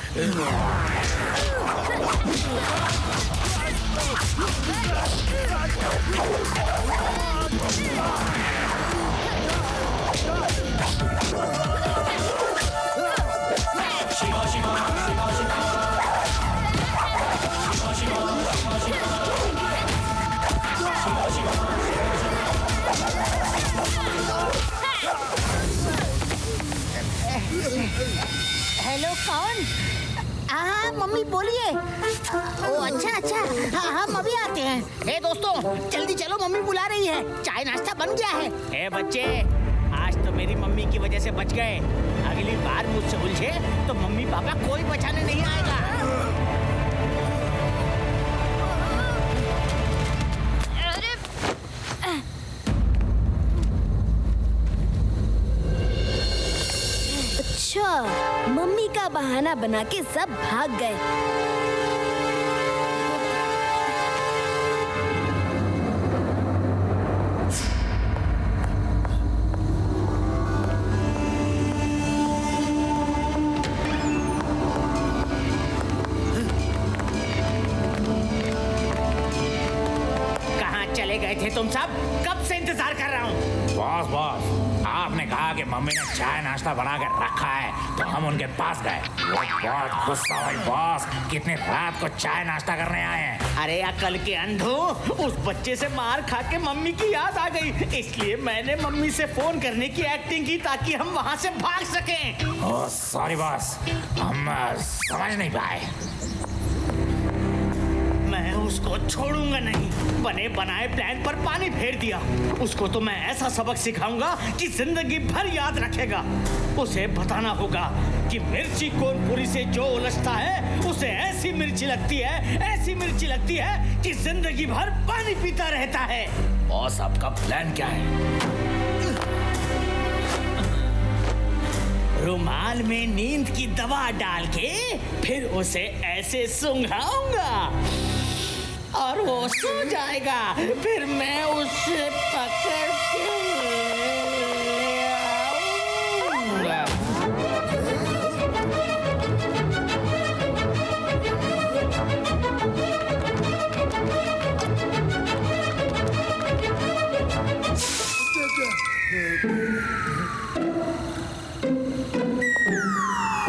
Hello, कौन? हाँ mummy बोलिए। ओ अच्छा अच्छा, हाँ हम अभी आते हैं। ए दोस्तों जल्दी चलो, मम्मी बुला रही है, चाय नाश्ता बन गया है। ए बच्चे, आज तो मेरी मम्मी की वजह से बच गए। अगली बार मुझसे उलझे तो मम्मी पापा कोई बचाने नहीं आएगा। अच्छा, मम्मी का बहाना बना के सब भाग गए। कहाँ चले गए थे तुम सब? कब से इंतजार कर रहा हूँ। बॉस बॉस, आपने कहा कि मम्मी ने चाय नाश्ता बना कर रखा है तो हम उनके पास गए। वो बहुत गुस्सा हुई बॉस, कितनी रात को चाय नाश्ता करने आए हैं। अरे अकल के अंधो, उस बच्चे से मार खा के मम्मी की याद आ गई, इसलिए मैंने मम्मी से फोन करने की एक्टिंग की ताकि हम वहाँ से भाग सकें। ओह सॉरी बॉस, हम समझ नहीं पाए। मैं उसको छोड़ूंगा नहीं। बने बनाए प्लान पर पानी फेर दिया। उसको तो मैं ऐसा सबक सिखाऊंगा कि जिंदगी भर याद रखेगा। उसे बताना होगा कि मिर्ची कोनपुरी से जो उलझता है उसे ऐसी मिर्ची लगती है, ऐसी मिर्ची लगती है कि जिंदगी भर पानी पीता रहता है। बॉस आपका प्लान क्या है? रुमाल में नींद की दवा डाल के फिर उसे ऐसे सुंघाऊंगा और वो सो जाएगा। फिर मैं उसे पकड़ के ले आऊंगा।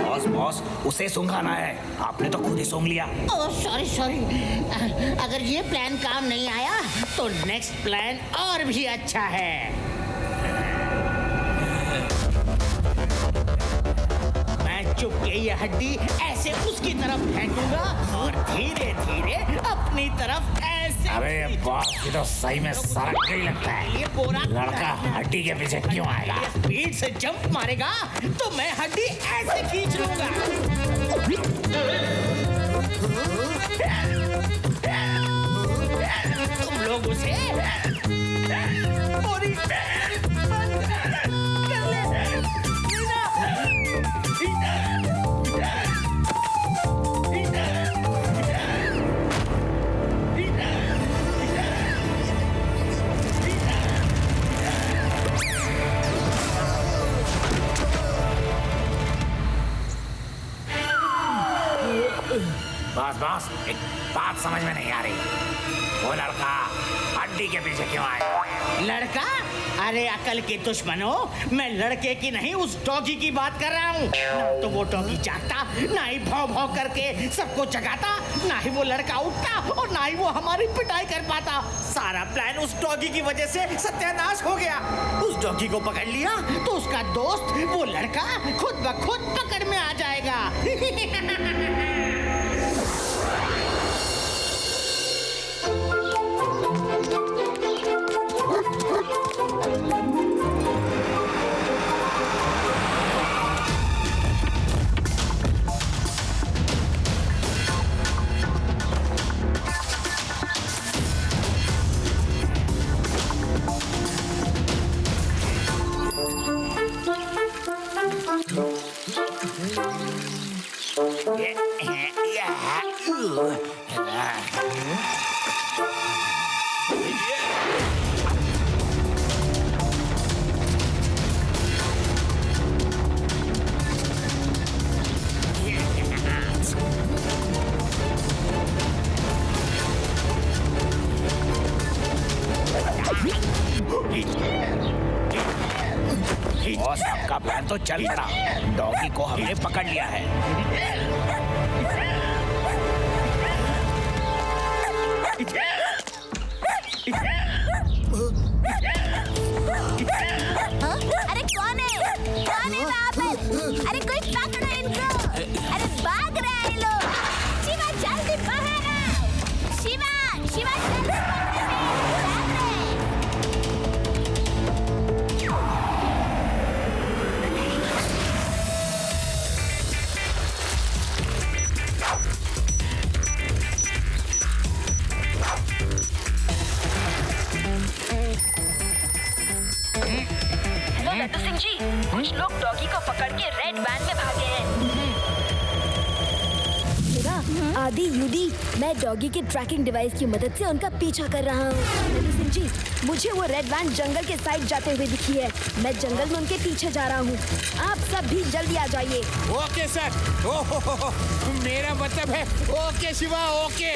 बॉस बॉस, उसे सूंघाना है, आपने तो खुद ही सूंघ लिया। ओह सॉरी सॉरी, अगर ये प्लान काम नहीं आया तो नेक्स्ट प्लान और भी अच्छा है। मैं चुपके ये हड्डी ऐसे उसकी तरफ फेंकूंगा और धीरे धीरे अपनी तरफ ऐसे। अबे ये बॉस की तो सही में सड़क ही लगता ये है। बोरा लड़का हड्डी के पीछे क्यों आएगा? स्पीड से जंप मारेगा तो मैं हड्डी ऐसे खींच लूंगा। तुम लोग उसे पूरी कर ले। बॉस बॉस, एक बात समझ में नहीं आ रही। वो लड़का हड्डी के पीछे क्यों आया? लड़का? अरे अकल के दुश्मनों, मैं लड़के की नहीं उस डॉगी की बात कर रहा हूँ। ना तो वो डॉगी जागता, ना ही भौं भौं करके सबको जगाता, ना ही वो लड़का उठता और ना ही वो हमारी पिटाई कर पाता। सारा प्लान उस डॉगी की वजह से सत्यानाश हो गया। उस डॉगी को पकड़ लिया तो उसका दोस्त वो लड़का खुद ब खुद पकड़ में आ जाएगा। तो चल पड़ा। डॉगी को हमने पकड़ लिया है। हाँ? अरे कौन है? कौन है वहाँ पे? अरे कोई पकड़ो इनको! अरे भाग रहे हैं ये लोग! शिवा जल्दी बाहर आओ! शिवा, शिवा जल्दी पकड़ो इन्हें! भाग रहे हैं! हेलो लड्डू सिंह जी, कुछ लोग डॉगी को पकड़ के रेड वैन में भागे हैं। शिवा, आदि, युदी, मैं डॉगी के ट्रैकिंग डिवाइस की मदद से उनका पीछा कर रहा हूँ। लड्डू सिंह जी, मुझे वो रेड वैन जंगल के साइड जाते हुए दिखी है। मैं जंगल में उनके पीछे जा रहा हूँ। आप सब भी जल्दी आ जाइए। Okay sir. ओहो, मेरा मतलब है ओके शिवा, ओके।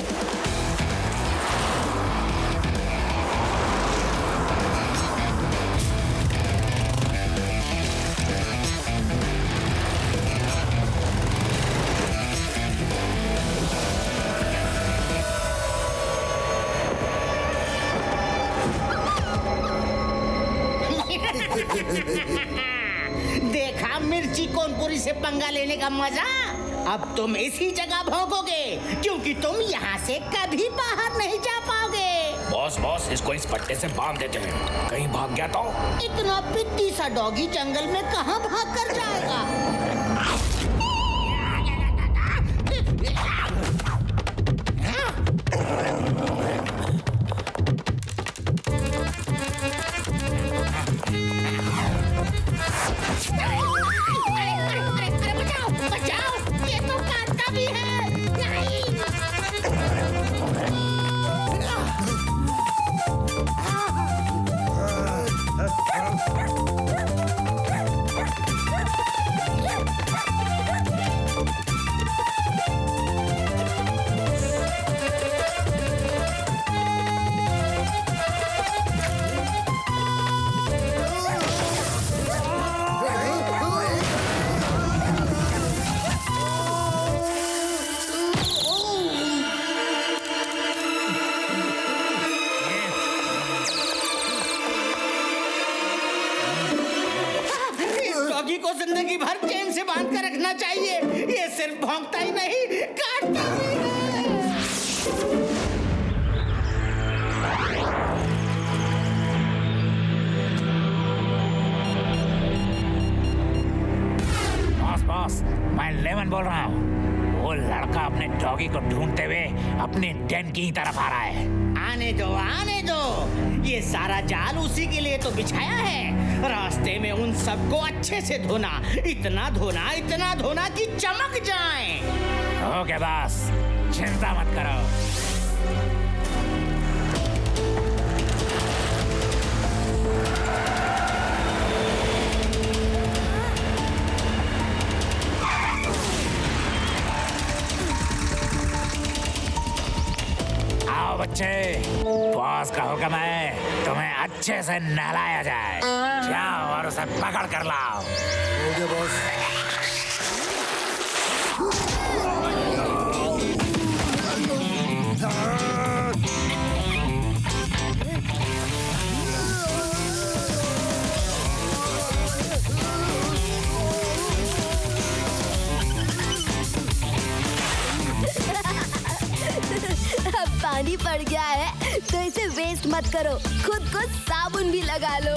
देखा मिर्ची कोनपुरी से पंगा लेने का मजा। अब तुम इसी जगह भौंकोगे क्योंकि तुम यहाँ से कभी बाहर नहीं जा पाओगे। बॉस बॉस, इसको इस पट्टे से बांध देते हैं, कहीं भाग गया तो। इतना पिट्टी सा डॉगी जंगल में कहाँ भाग कर जाएगा? डॉगी को जिंदगी भर चैन से बांध कर रखना चाहिए। ये सिर्फ भौंकता ही नहीं, काटता भी है। बॉस बॉस, मैं लेमन बोल रहा हूँ। वो लड़का अपने डॉगी को ढूंढते हुए अपने डेन की तरफ आ रहा है। आने दो, आने दो। ये सारा जाल उसी के लिए तो बिछाया है। रास्ते में उन सबको अच्छे से धोना, इतना धोना कि चमक जाएं। ओके बॉस, चिंता मत करो। आओ बच्चे, बॉस का हुक्म है तुम्हें अच्छे से नहलाया जाए। जाओ और उसे पकड़ कर लाओ। Okay boss. अब पानी पड़ गया है तो इसे वेस्ट मत करो, खुद को साबुन भी लगा लो।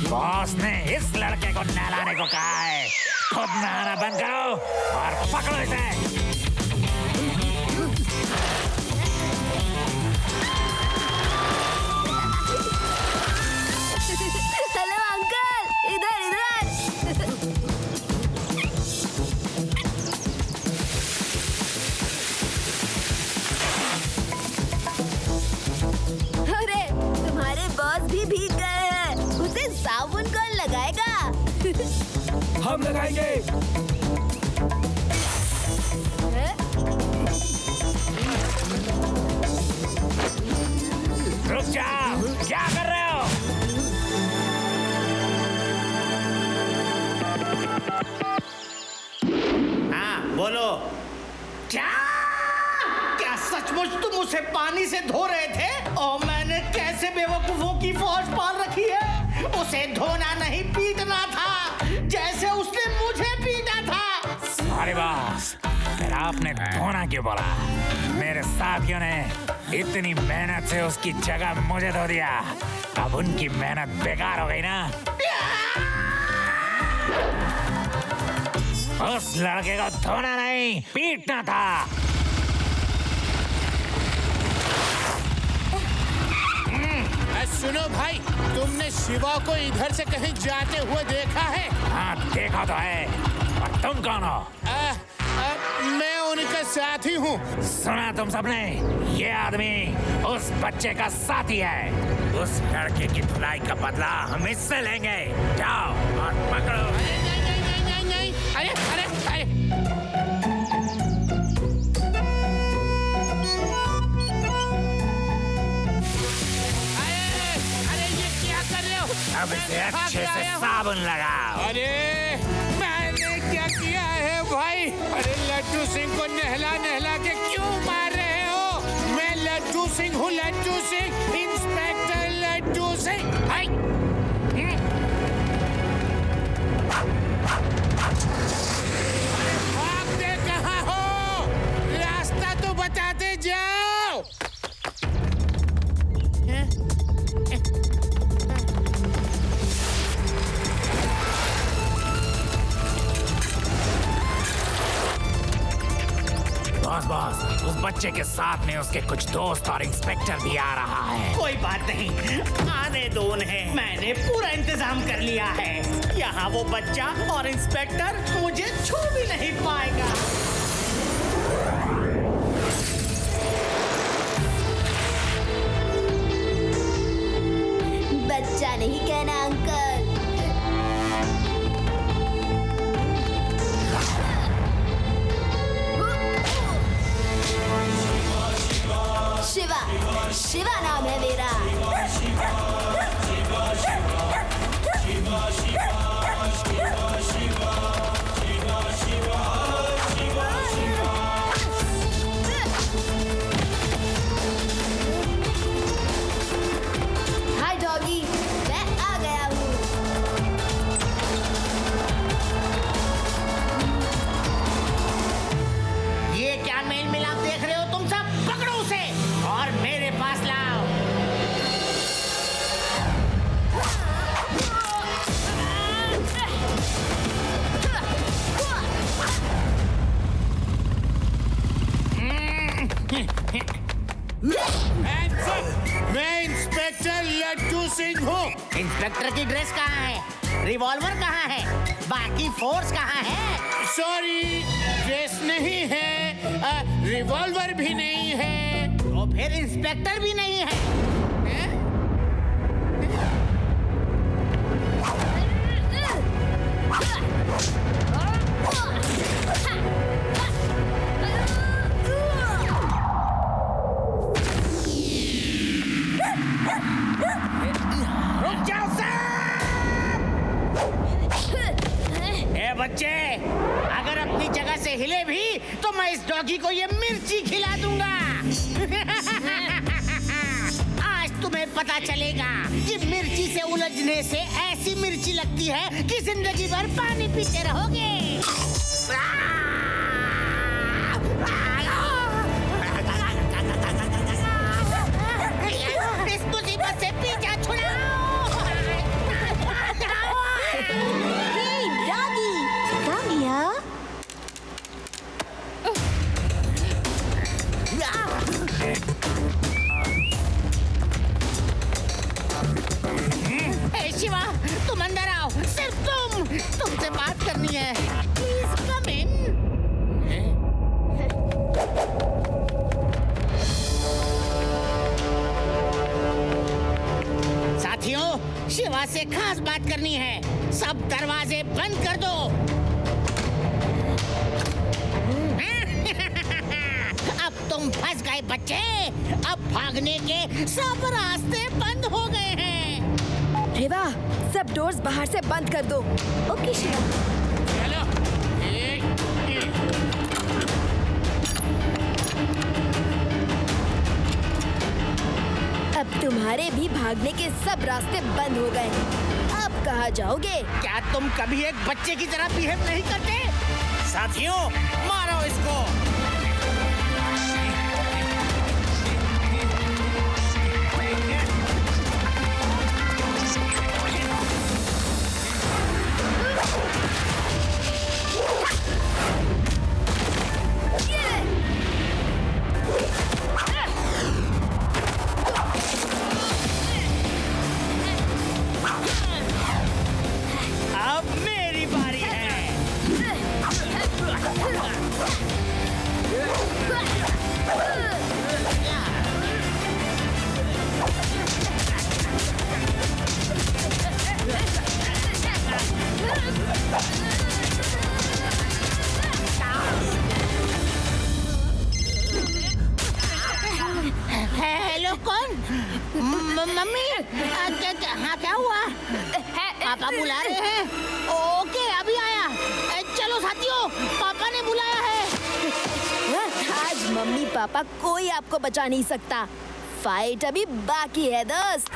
बॉस ने इस लड़के को नहलाने को कहा है। खुद नहाना बंद करो और पकड़ो इसे। हेलो अंकल, इधर इधर। अरे तुम्हारे बॉस भी भीग गए हैं, उसे साबुन कौन लगाएगा? हम लगाएंगे। हैं? रुक जाओ, क्या कर रहे हो? बोलो। क्या क्या सचमुच तुम उसे पानी से धो रहे थे? और मैंने कैसे बेवकूफों की फौज पाल रखी है। उसे धोना नहीं पीटना था, जैसे उसने मुझे पीटा था। अरे बॉस, फिर आपने धोना क्यों बोला? मेरे साथियों ने इतनी मेहनत से उसकी जगह मुझे धो दिया, अब उनकी मेहनत बेकार हो गई ना। उस लड़के को धोना नहीं पीटना था। सुनो भाई, तुमने शिवा को इधर से कहीं जाते हुए देखा है? हाँ देखा तो है। और तुम कौन हो? मैं उनका साथी हूँ। सुना तुम सबने? ये आदमी उस बच्चे का साथी है। उस लड़के की धुलाई का बदला हम इससे लेंगे। जाओ और पकड़ो। नहीं। अरे ये क्या कर रहे हो? अब इसे अच्छे से साबुन लगाओ। अरे मैंने क्या किया है भाई? अरे लड्डू सिंह को नहला के क्यों मार रहे हो? मैं लड्डू सिंह हूँ, लड्डू सिंह, इंस्पेक्टर लड्डू सिंह। भागते कहाँ हो? रास्ता तो बताते जाओ। बॉस, उस बच्चे के साथ में उसके कुछ दोस्त और इंस्पेक्टर भी आ रहा है। कोई बात नहीं, आने दो उन्हें। मैंने पूरा इंतजाम कर लिया है। यहाँ वो बच्चा और इंस्पेक्टर मुझे छू भी नहीं पाएगा। बच्चा नहीं कहना अंकल। शिवा नाम है मेरा। हाय डॉगी, मैं आ गया हूँ। ये क्या मेल मिलाप देख रहे हो तुम सब? पकड़ो उसे और मेरे पास लाओ। मैं इंस्पेक्टर लड्डू सिंह हूँ। इंस्पेक्टर की ड्रेस कहाँ है? रिवॉल्वर कहाँ है? बाकी फोर्स कहाँ है? सॉरी, ड्रेस नहीं है, रिवॉल्वर भी नहीं है। तो फिर इंस्पेक्टर भी नहीं है। रुक जाओ बच्चे, अगर अपनी जगह से हिले भी तो मैं इस डॉगी को ये मिर्ची खिला दूंगा। आज तुम्हें पता चलेगा कि मिर्ची से उलझने से ऐसी मिर्ची लगती है कि जिंदगी भर पानी पीते रहोगे। इस मुसीबत से पीछा छुड़ाओ। शिवा, तुम अंदर आओ। सिर्फ तुमसे बात करनी है। प्लीज कम इन। साथियों, शिवा से खास बात करनी है। सब दरवाजे बंद कर दो। अब तुम फंस गए बच्चे। अब भागने के सब रास्ते बंद हो गए हैं। रेवा, सब डोर्स बाहर से बंद कर दो। ओके शिवा। चलो। हमारे भी भागने के सब रास्ते बंद हो गए। अब कहाँ जाओगे? क्या तुम कभी एक बच्चे की तरह बिहेव नहीं करते? साथियों, मारो इसको। अब मेरी बारी है। हेलो, कौन? मम्मी, क्या हुआ? पापा बुला रहे हैं। ओके, अभी आया। चलो साथियों, पापा ने बुलाया है। आज मम्मी पापा कोई आपको बचा नहीं सकता। फाइट अभी बाकी है दोस्त।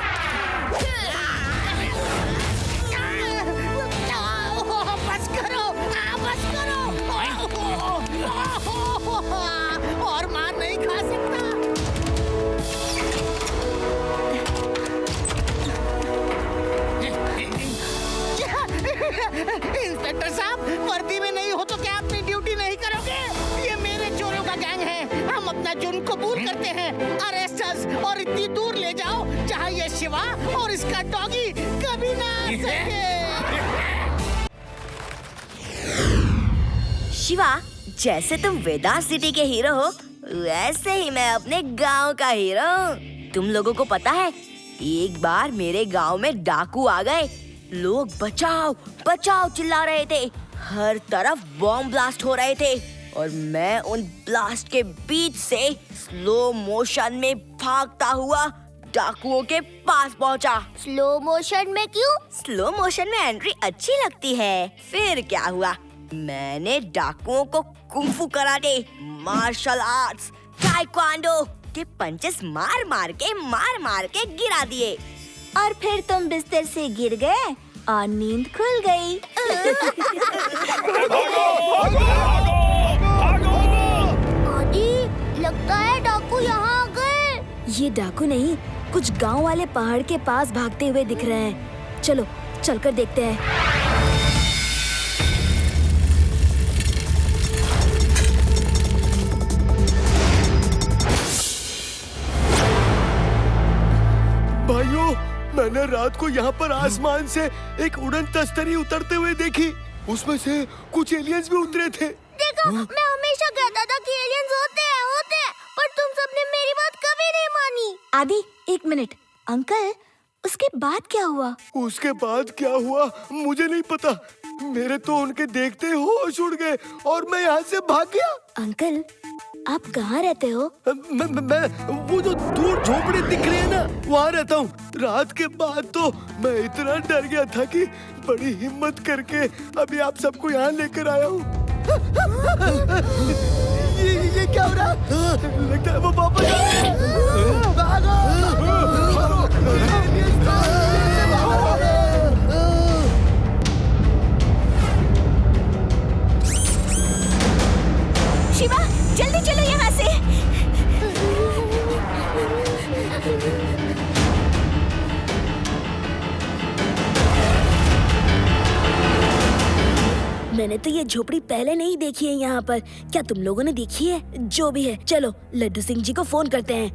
बस करो, बस करो। और मार नहीं खा सकता। इंस्पेक्टर साहब, वर्दी में नहीं हो तो क्या अपनी ड्यूटी नहीं करोगे? ये मेरे चोरों का गैंग है। हम अपना जुर्म कबूल करते हैं। अरेस्ट अस और इतनी दूर ले जाओ जहाँ ये शिवा और इसका डॉगी कभी ना आ सके। शिवा, जैसे तुम वेदास सिटी के हीरो हो, वैसे ही मैं अपने गांव का हीरो हूँ। तुम लोगों को पता है, एक बार मेरे गांव में डाकू आ गए। लोग बचाओ बचाओ चिल्ला रहे थे। हर तरफ बॉम्ब ब्लास्ट हो रहे थे और मैं उन ब्लास्ट के बीच से स्लो मोशन में भागता हुआ डाकुओं के पास पहुंचा। स्लो मोशन में क्यों? स्लो मोशन में एंट्री अच्छी लगती है। फिर क्या हुआ, मैंने डाकुओं को kung fu karate, martial arts, taekwondo के पंचेस मार मार के गिरा दिए। और फिर तुम बिस्तर से गिर गए और नींद खुल गई। आदि, लगता है डाकू यहाँ आ गए। ये डाकू नहीं, कुछ गांव वाले पहाड़ के पास भागते हुए दिख रहे हैं। चलो चलकर देखते हैं। भाइयों, मैंने रात को यहाँ पर आसमान से एक उड़न तस्तरी उतरते हुए देखी। उसमें से कुछ एलियंस भी उतरे थे। देखो, मैं हमेशा कहता था कि एलियंस होते हैं, पर तुम सबने मेरी बात कभी नहीं मानी। आदि, एक मिनट। अंकल, उसके बाद क्या हुआ? उसके बाद क्या हुआ मुझे नहीं पता। मेरे तो उनके देखते होश उड़ गए और मैं यहाँ से भाग गया। अंकल, आप कहाँ रहते हो? मैं वो जो दूर झोपड़ी दिख रही है ना, वहाँ रहता हूँ। रात के बाद तो मैं इतना डर गया था कि बड़ी हिम्मत करके अभी आप सबको यहाँ लेकर आया हूँ। ये क्या हो रहा है? लगता है वो वापस आ रहे हैं। भागो! शिवा, जल्दी चलो यहाँ से। मैंने तो ये झोपड़ी पहले नहीं देखी है यहाँ पर। क्या तुम लोगों ने देखी है? जो भी है, चलो लड्डू सिंह जी को फोन करते हैं।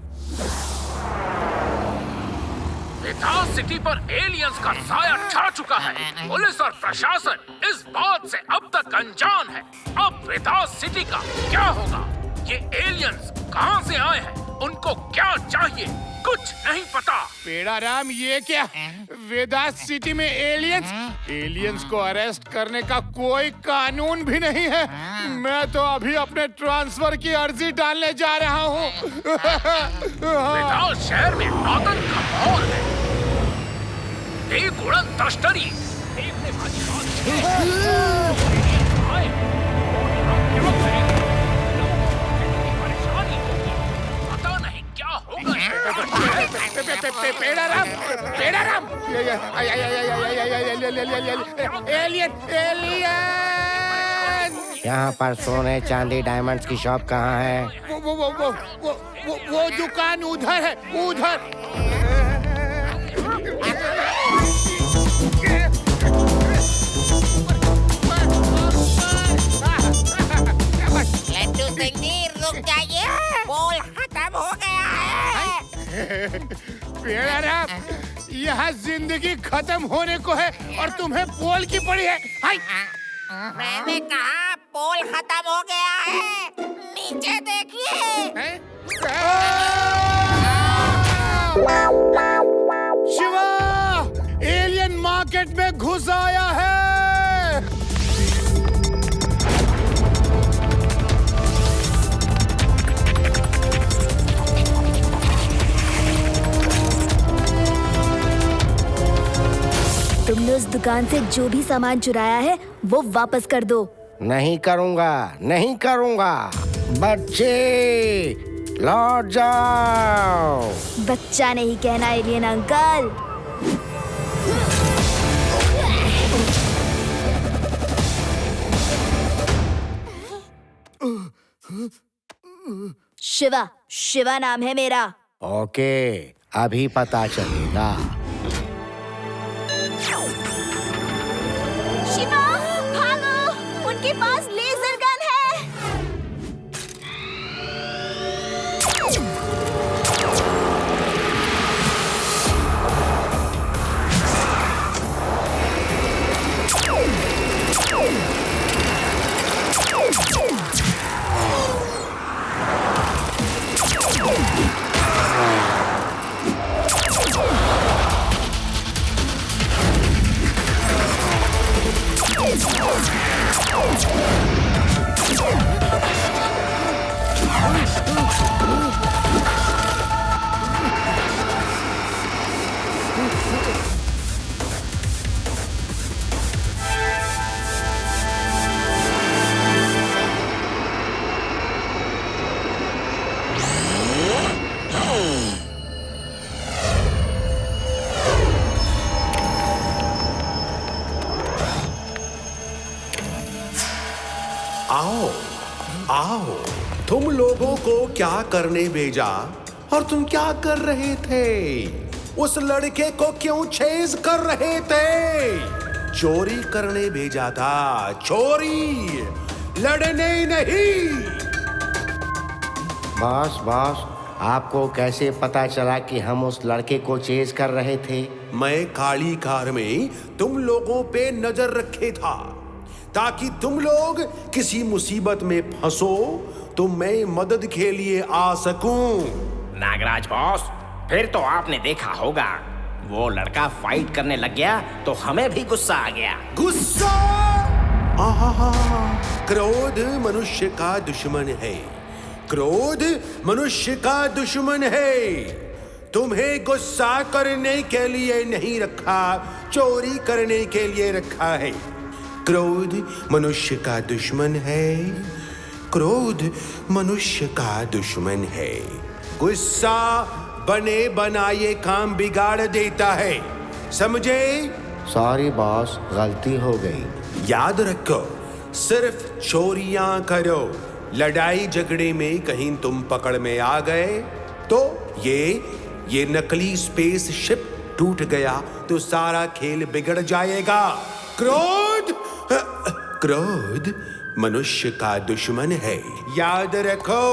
वेदास सिटी पर एलियंस का साया छा चुका है। पुलिस और प्रशासन इस बात से अब तक अनजान है। अब वेदास सिटी का क्या होगा? ये एलियंस कहां से आए हैं? उनको क्या चाहिए? कुछ नहीं पता। पेड़ाराम, ये क्या? वेदास सिटी में एलियंस को अरेस्ट करने का कोई कानून भी नहीं है। मैं तो अभी अपने ट्रांसफर की अर्जी डालने जा रहा हूँ। वेदास शहर में आतंक का माहौल है। एक उड़न तश्तरी देखने वाली बात पेड़ाराम एलियन यहाँ पर सोने चांदी डायमंड्स की शॉप कहाँ है? वो दुकान उधर है, उधर। लड्डू सिंह जी रुक जाइए, पोल खत्म हो गया है। पेड़ाराम, यहाँ जिंदगी खत्म होने को है और तुम्हें पोल की पड़ी है। हाय। मैंने कहा पोल खत्म हो गया है, नीचे देखिए। शिवा, एलियन मार्केट में घुस आया है। तुमने उस दुकान से जो भी सामान चुराया है वो वापस कर दो। नहीं करूँगा, नहीं करूँगा। बच्चे लौट जाओ। बच्चा नहीं कहना एलियन अंकल। शिवा, शिवा नाम है मेरा। ओके, अभी पता चलेगा। शिवा, भागो, उनके पास लेजर गन है। आओ आओ, तुम लोगों को क्या करने भेजा और तुम क्या कर रहे थे? उस लड़के को क्यों चेज कर रहे थे? चोरी करने भेजा था, चोरी, लड़ने नहीं। बॉस, आपको कैसे पता चला कि हम उस लड़के को चेज कर रहे थे? मैं काली कार में तुम लोगों पे नजर रखे था ताकि तुम लोग किसी मुसीबत में फंसो तो मैं मदद के लिए आ सकूं। नागराज बॉस, फिर तो आपने देखा होगा, वो लड़का फाइट करने लग गया तो हमें भी गुस्सा आ गया। गुस्सा? आहा, क्रोध मनुष्य का दुश्मन है। क्रोध मनुष्य का दुश्मन है। तुम्हें गुस्सा करने के लिए नहीं रखा, चोरी करने के लिए रखा है। क्रोध मनुष्य का दुश्मन है। क्रोध मनुष्य का दुश्मन है। गुस्सा बने बनाए काम बिगाड़ देता है, समझे? सॉरी बॉस, गलती हो गई। याद रखो, सिर्फ चोरियां करो, लड़ाई झगड़े में कहीं तुम पकड़ में आ गए तो ये नकली स्पेस शिप टूट गया तो सारा खेल बिगड़ जाएगा। क्रोध मनुष्य का दुश्मन है, याद रखो।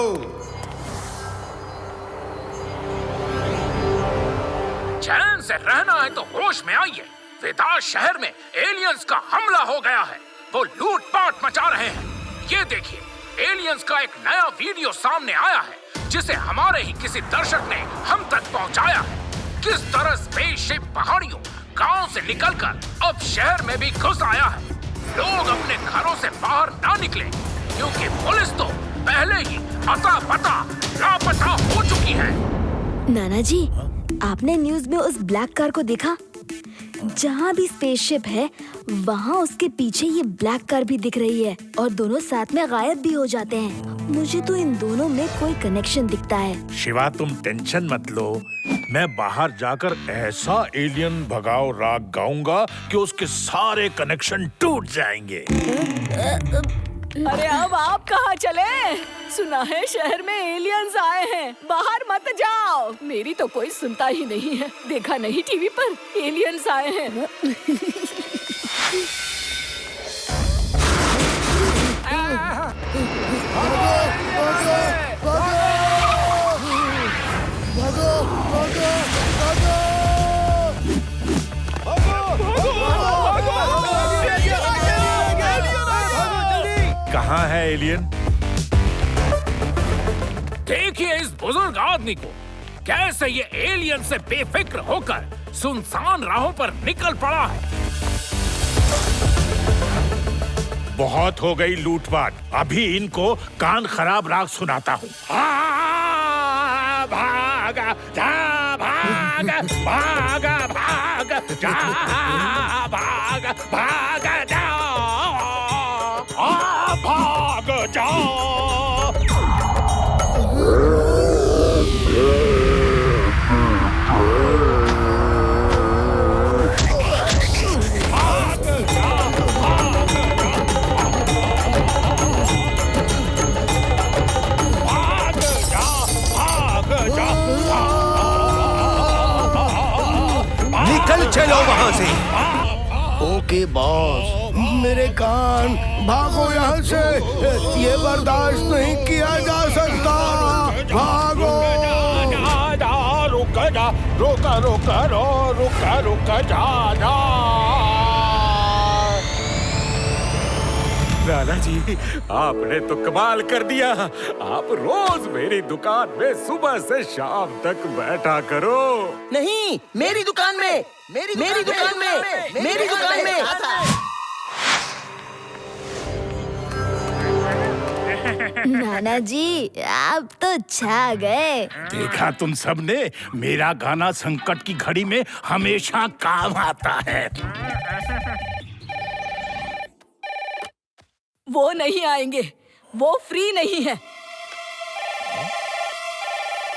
चैन से रहना है तो होश में आइए। विदास शहर में एलियंस का हमला हो गया है। वो लूटपाट मचा रहे हैं। ये देखिए, एलियंस का एक नया वीडियो सामने आया है जिसे हमारे ही किसी दर्शक ने हम तक पहुंचाया है। किस तरह स्पेसशिप पहाड़ियों गांव से निकलकर अब शहर में भी घुस आया है। लोग अपने घरों से बाहर ना निकले क्योंकि पुलिस तो पहले ही अता पता लापता हो चुकी है। नाना जी, आपने न्यूज में उस ब्लैक कार को देखा? जहाँ भी स्पेसशिप है वहाँ उसके पीछे ये ब्लैक कार भी दिख रही है और दोनों साथ में गायब भी हो जाते हैं। मुझे तो इन दोनों में कोई कनेक्शन दिखता है। शिवा तुम टेंशन मत लो, मैं बाहर जाकर ऐसा एलियन भगाओ राग गाऊंगा कि उसके सारे कनेक्शन टूट जाएंगे। अरे अब आप कहाँ चले? सुना है शहर में एलियंस आए हैं, बाहर मत जाओ। मेरी तो कोई सुनता ही नहीं है। देखा नहीं टीवी पर एलियंस आए हैं। कहाँ है एलियन? देखिए इस बुजुर्ग आदमी को, कैसे ये एलियन से बेफिक्र होकर सुनसान राहों पर निकल पड़ा है। बहुत हो गई लूटपाट, अभी इनको कान खराब राग सुनाता हूँ। भागा जा, भागा भागा भागा जा, भागा भागा जा, भाग जा। निकल चलो वहाँ से। ओके बॉस, मेरे कान, भागो यहाँ से, ये बर्दाश्त नहीं किया जा सकता। भागो। रुक जा, रुक जा। नाना जी, आपने तो कमाल कर दिया। आप रोज मेरी दुकान में सुबह से शाम तक बैठा करो। नहीं, मेरी दुकान में, मेरी दुकान में। नाना जी आप तो छा गए। देखा तुम सबने, मेरा गाना संकट की घड़ी में हमेशा काम आता है। वो नहीं आएंगे, वो फ्री नहीं है।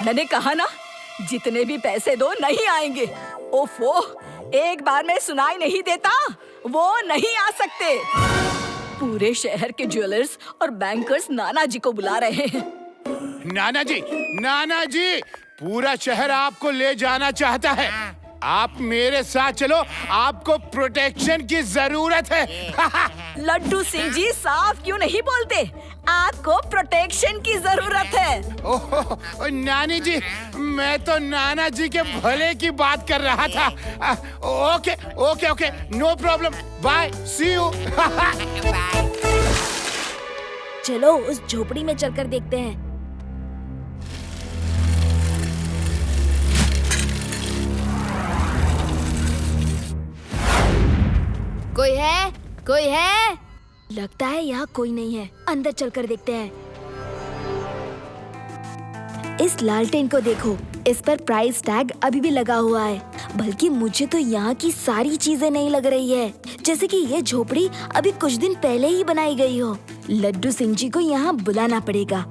मैंने कहा ना, जितने भी पैसे दो नहीं आएंगे। ओफो, एक बार में सुनाई नहीं देता, वो नहीं आ सकते। पूरे शहर के ज्वेलर्स और बैंकर्स नाना जी को बुला रहे हैं। नाना जी, पूरा शहर आपको ले जाना चाहता है। आप मेरे साथ चलो, आपको प्रोटेक्शन की जरूरत है। लड्डू सिंह जी साफ क्यों नहीं बोलते? आपको प्रोटेक्शन की जरूरत है। ओह नानी जी, मैं तो नाना जी के भले की बात कर रहा था। Okay, no problem, bye, see you. चलो उस झोपड़ी में चलकर देखते हैं। कोई है? लगता है यहाँ कोई नहीं है। अंदर चलकर देखते हैं। इस लालटेन को देखो, इस पर प्राइस टैग अभी भी लगा हुआ है। बल्कि मुझे तो यहाँ की सारी चीजें नहीं लग रही है, जैसे कि ये झोपड़ी अभी कुछ दिन पहले ही बनाई गई हो। लड्डू सिंह जी को यहाँ बुलाना पड़ेगा।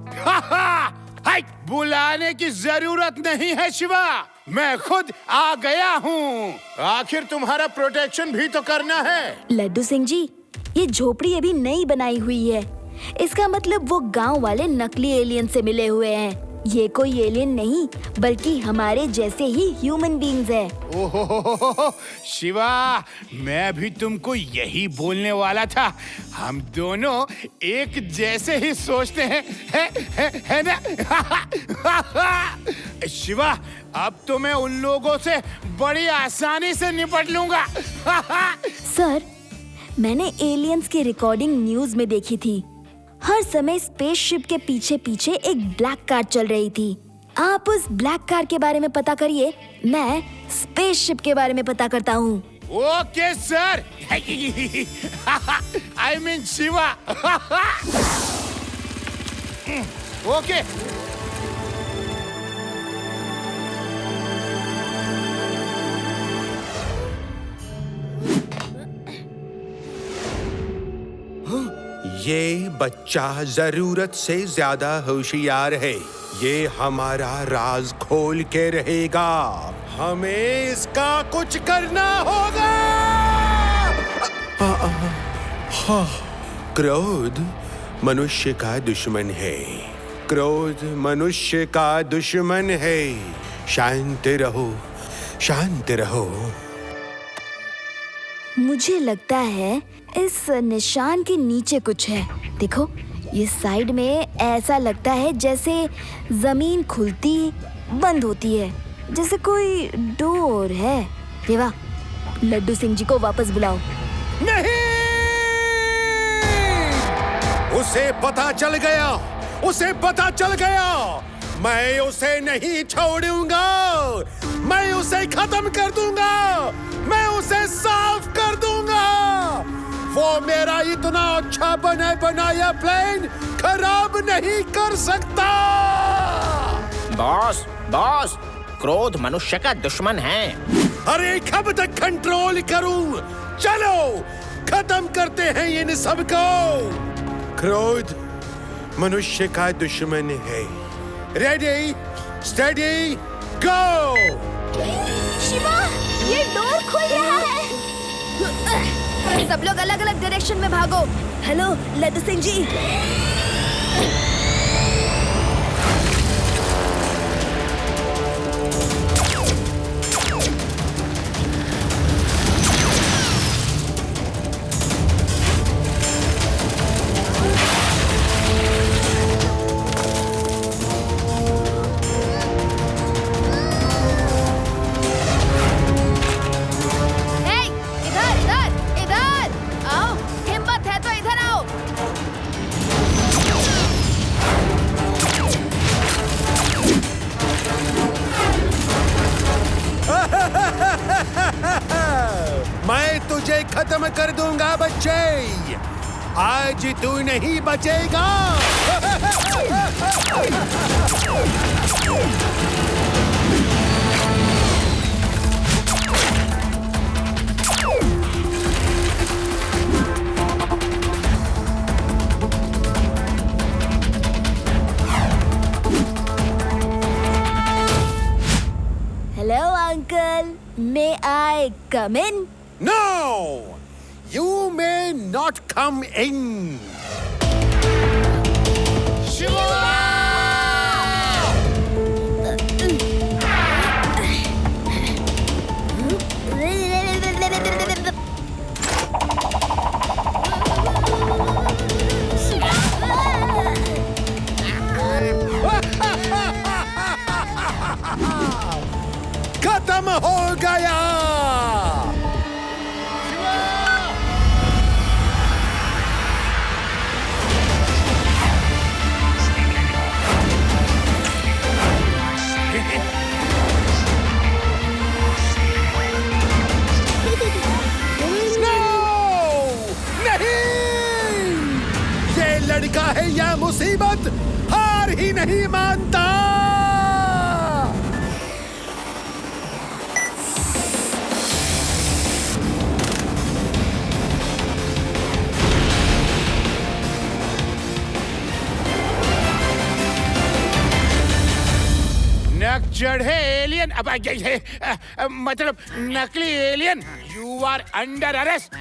बुलाने की जरूरत नहीं है शिवा, मैं खुद आ गया हूँ। आखिर तुम्हारा प्रोटेक्शन भी तो करना है। लड्डू सिंह जी, ये झोपड़ी अभी नई बनाई हुई है। इसका मतलब वो गांव वाले नकली एलियन से मिले हुए हैं। ये कोई एलियन नहीं, बल्कि हमारे जैसे ही ह्यूमन बीइंग्स है। ओहो शिवा, मैं भी तुमको यही बोलने वाला था। हम दोनों एक जैसे ही सोचते हैं, है ना? शिवा, अब तो मैं उन लोगों से बड़ी आसानी से निपट लूंगा। सर, मैंने एलियंस की रिकॉर्डिंग न्यूज में देखी थी। हर समय स्पेसशिप के पीछे पीछे एक ब्लैक कार चल रही थी। आप उस ब्लैक कार के बारे में पता करिए, मैं स्पेसशिप के बारे में पता करता हूँ। Okay sir. I mean Shiva. Okay. ये बच्चा जरूरत से ज्यादा होशियार है। ये हमारा राज खोल के रहेगा। हमें इसका कुछ करना होगा। क्रोध मनुष्य का दुश्मन है। क्रोध मनुष्य का दुश्मन है। शांत रहो, शांत रहो। मुझे लगता है इस निशान के नीचे कुछ है। देखो, ये साइड में ऐसा लगता है जैसे जमीन खुलती बंद होती है, जैसे कोई डोर है। देवा, लड्डू सिंह जी को वापस बुलाओ। नहीं! उसे पता चल गया, उसे पता चल गया। मैं उसे नहीं छोड़ूंगा। मैं उसे खत्म कर दूंगा। मैं उसे साफ कर दूंगा। वो मेरा इतना अच्छा बनाया प्लेन खराब नहीं कर सकता। बॉस, बॉस, क्रोध मनुष्य का दुश्मन है। अरे कब तक कंट्रोल करूं? चलो खत्म करते हैं इन सबको। क्रोध मनुष्य का दुश्मन है। रेडी, स्टडी, गो। शिवा, ये डोर खुल रहा है। सब लोग अलग अलग डायरेक्शन में भागो। हेलो लड्डू सिंह जी। मैं तुझे खत्म कर दूंगा बच्चे। आज तू नहीं बचेगा। Hello uncle, may I come in? No! You may not come in! खत्म हो गया। लड़का है या मुसीबत, हार ही नहीं मानता। नक चढ़े एलियन, मतलब नकली alien, you are under arrest.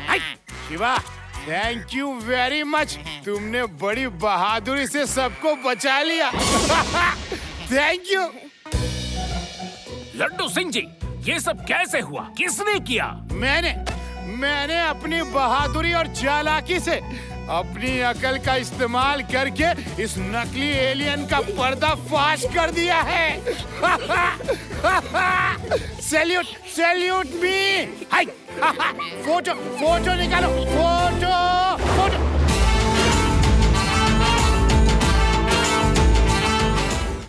Shiva, thank you very much. तुमने बड़ी बहादुरी से सबको बचा लिया। Thank you. लड्डू सिंह जी, ये सब कैसे हुआ? किसने किया? मैंने अपनी बहादुरी और चालाकी से अपनी अकल का इस्तेमाल करके इस नकली एलियन का पर्दाफाश कर दिया है। सैल्यूट, सैल्यूट मी। फोटो निकालो।